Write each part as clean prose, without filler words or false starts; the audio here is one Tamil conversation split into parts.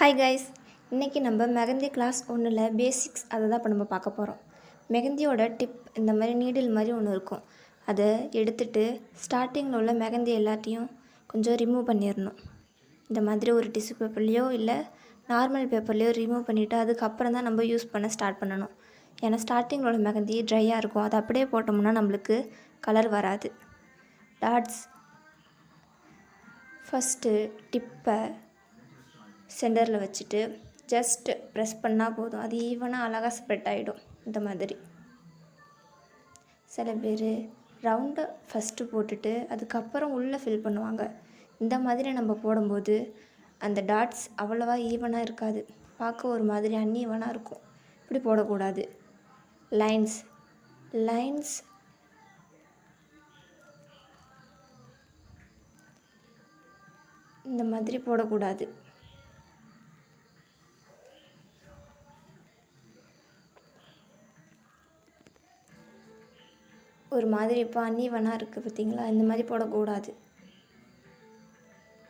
ஹாய் கைஸ், இன்றைக்கி நம்ம மெஹந்தி கிளாஸ் ஒன்றில் பேசிக்ஸ் அதை தான் இப்போ நம்ம பார்க்க போகிறோம். மெஹந்தியோட டிப் இந்த மாதிரி நீடில் மாதிரி ஒன்று இருக்கும். அதை எடுத்துகிட்டு ஸ்டார்டிங்கில் உள்ள மெஹந்தி எல்லாத்தையும் கொஞ்சம் ரிமூவ் பண்ணிடணும். இந்த மாதிரி ஒரு டிஷ்யூ பேப்பர்லேயோ இல்லை நார்மல் பேப்பர்லேயோ ரிமூவ் பண்ணிவிட்டு அதுக்கப்புறம் தான் நம்ம யூஸ் பண்ண ஸ்டார்ட் பண்ணணும். ஏன்னா ஸ்டார்டிங்கில் உள்ள மெஹந்தி ட்ரையாக இருக்கும், அதை அப்படியே போட்டோம்னா நம்மளுக்கு கலர் வராது. டாட்ஸ் ஃபஸ்ட்டு டிப்பை சென்டரில் வச்சுட்டு ஜஸ்ட்டு ப்ரெஸ் பண்ணால் போதும், அது ஈவனாக அழகாக ஸ்ப்ரெட் ஆகிடும். இந்த மாதிரி சில பேர் ரவுண்டை ஃபஸ்ட்டு போட்டுட்டு அதுக்கப்புறம் உள்ளே ஃபில் பண்ணுவாங்க. இந்த மாதிரி நம்ம போடும்போது அந்த டாட்ஸ் அவ்வளோவா ஈவனாக இருக்காது, பார்க்க ஒரு மாதிரி அன்ஈவனாக இருக்கும். இப்படி போடக்கூடாது. லைன்ஸ் இந்த மாதிரி போடக்கூடாது. ஒரு மாதிரி இப்போ அன்ஈவனாக இருக்குது பார்த்திங்களா, இந்த மாதிரி போடக்கூடாது.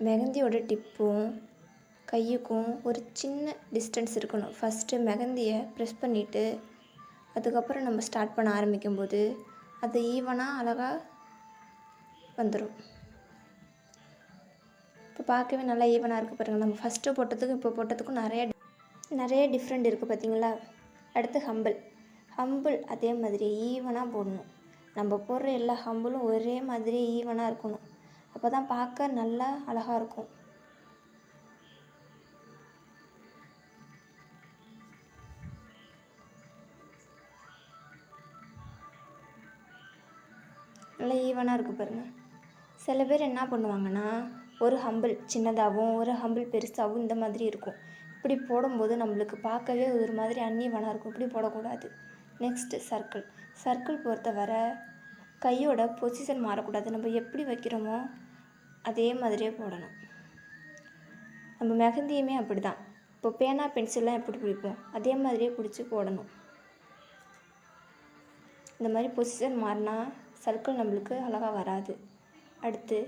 மெஹந்தியோட டிப்பும் கையுக்கும் ஒரு சின்ன டிஸ்டன்ஸ் இருக்கணும். ஃபஸ்ட்டு மெஹந்தியை ப்ரெஸ் பண்ணிவிட்டு அதுக்கப்புறம் நம்ம ஸ்டார்ட் பண்ண ஆரம்பிக்கும்போது அது ஈவனாக அழகாக வந்துடும். இப்போ பார்க்கவே நல்லா ஈவனாக இருக்குது பாருங்கள். நம்ம ஃபஸ்ட்டு போட்டதுக்கும் இப்போ போட்டதுக்கும் நிறைய டிஃப்ரெண்ட் இருக்குது பார்த்திங்களா. அடுத்து ஹம்பிள் அதே மாதிரி ஈவனாக போடணும். நம்ம போடுற எல்லா ஹம்பிளும் ஒரே மாதிரி ஈவனாக இருக்கணும். அப்போ தான் பார்க்க நல்லா அழகாக இருக்கும். நல்லா ஈவனாக இருக்குது பாருங்கள். சில பேர் என்ன பண்ணுவாங்கன்னா, ஒரு ஹம்பிள் சின்னதாகவும் ஒரு ஹம்பிள் பெருசாகவும் இந்த மாதிரி இருக்கும். இப்படி போடும்போது நம்மளுக்கு பார்க்கவே ஒரு மாதிரி அன்ஈவனாக இருக்கும். இப்படி போடக்கூடாது. நெக்ஸ்ட்டு சர்க்கிள் பொறுத்தவரை கையோட பொசிஷன் மாறக்கூடாது. நம்ம எப்படி வைக்கிறோமோ அதே மாதிரியே போடணும். நம்ம மெஹந்தியுமே அப்படி தான். இப்போ பேனா பென்சில்லாம் எப்படி பிடிப்போம் அதே மாதிரியே பிடிச்சி போடணும். இந்த மாதிரி பொசிஷன் மாறினா சர்க்கிள் நம்மளுக்கு அழகாக வராது. அடுத்து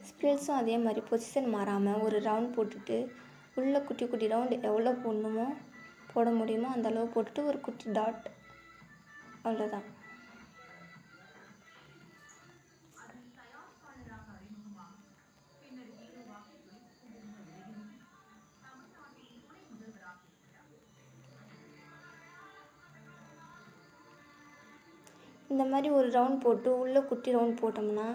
ஸ்பிரில்ஸும் அதே மாதிரி பொசிஷன் மாறாமல் ஒரு ரவுண்ட் போட்டுட்டு உள்ளே குட்டி ரவுண்டு எவ்வளோ போட முடியுமோ அந்த அளவு போட்டுட்டு ஒரு குட்டி டாட், அவ்வளோதான். இந்த மாதிரி ஒரு ரவுண்ட் போட்டு உள்ளே குட்டி ரவுண்ட் போட்டோம்னா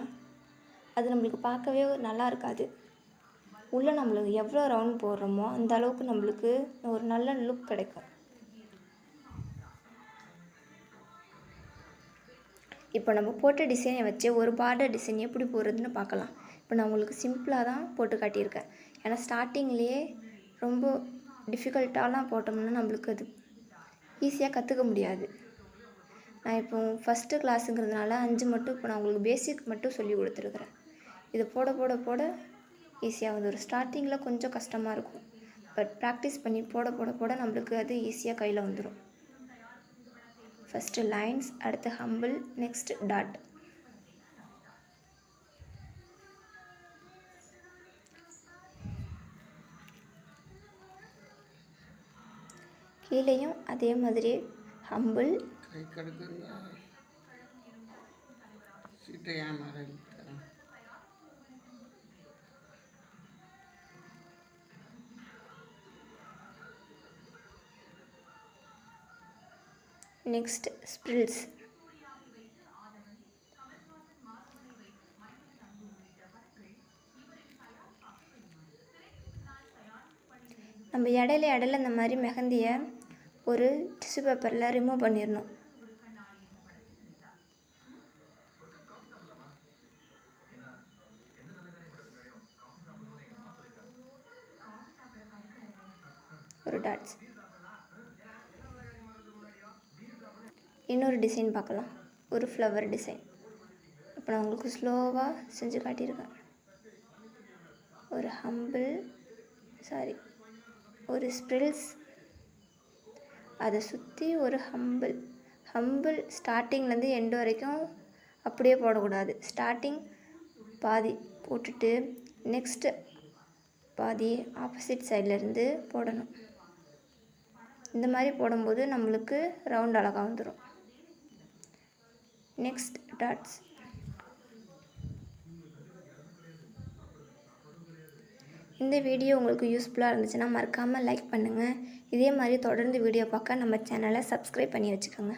அது நம்மளுக்கு பார்க்கவே நல்லா இருக்காது. உள்ளே நம்மளுக்கு எவ்வளோ ரவுண்ட் போடுறோமோ அந்த அளவுக்கு நம்மளுக்கு ஒரு நல்ல லுக் கிடைக்கும். இப்போ நம்ம போட்ட டிசைனை வச்சு ஒரு பார்டர் டிசைன் எப்படி போடுறதுன்னு பார்க்கலாம். இப்போ நான் உங்களுக்கு சிம்பிளாக தான் போட்டு காட்டியிருக்கேன். ஏன்னா ஸ்டார்டிங்லேயே ரொம்ப டிஃபிகல்ட்டாலாம் போட்டோம்னா நம்மளுக்கு அது ஈஸியாக கற்றுக்க முடியாது. நான் இப்போ ஃபஸ்ட்டு கிளாஸுங்கிறதுனால 5 மட்டும் இப்போ நான் உங்களுக்கு பேசிக் மட்டும் சொல்லி கொடுத்துருக்குறேன். இதை போட ஈஸியாக வந்து ஒரு ஸ்டார்டிங்கில் கொஞ்சம் கஷ்டமாக இருக்கும். பட் ப்ராக்டிஸ் பண்ணி போட நம்மளுக்கு அது ஈஸியாக கையில் வந்துடும். ஃபஸ்ட்டு லைன்ஸ், அடுத்து ஹம்பிள், நெக்ஸ்ட் டாட். கீழேயும் அதே மாதிரி ஹம்பிள், நெக்ஸ்ட் ஸ்பிரில்ஸ். நம்ம இடையில இந்த மாதிரி மெஹந்தியை ஒரு டிஷ்யூ பேப்பரில் ரிமூவ் பண்ணிடணும். ஒரு டாட்ஸ். இன்னொரு டிசைன் பார்க்கலாம், ஒரு ஃப்ளவர் டிசைன். இப்போ நான் உங்களுக்கு ஸ்லோவாக செஞ்சு காட்டியிருக்கேன். ஒரு ஸ்ப்ரில்ஸ், அதை சுற்றி ஒரு ஹம்பிள் ஸ்டார்டிங்லேருந்து எண்டு வரைக்கும் அப்படியே போடக்கூடாது. ஸ்டார்டிங் பாதி போட்டுட்டு நெக்ஸ்ட்டு பாதி ஆப்போசிட் சைட்லேருந்து போடணும். இந்த மாதிரி போடும்போது நம்மளுக்கு ரவுண்ட் அழகாக வந்துடும். Next dots. இந்த வீடியோ உங்களுக்கு யூஸ்ஃபுல்லாக இருந்துச்சுன்னா மறக்காமல் லைக் பண்ணுங்கள். இதே மாதிரி தொடர்ந்து வீடியோ பார்க்க நம்ம சேனலை சப்ஸ்கிரைப் பண்ணி வச்சுக்கோங்க.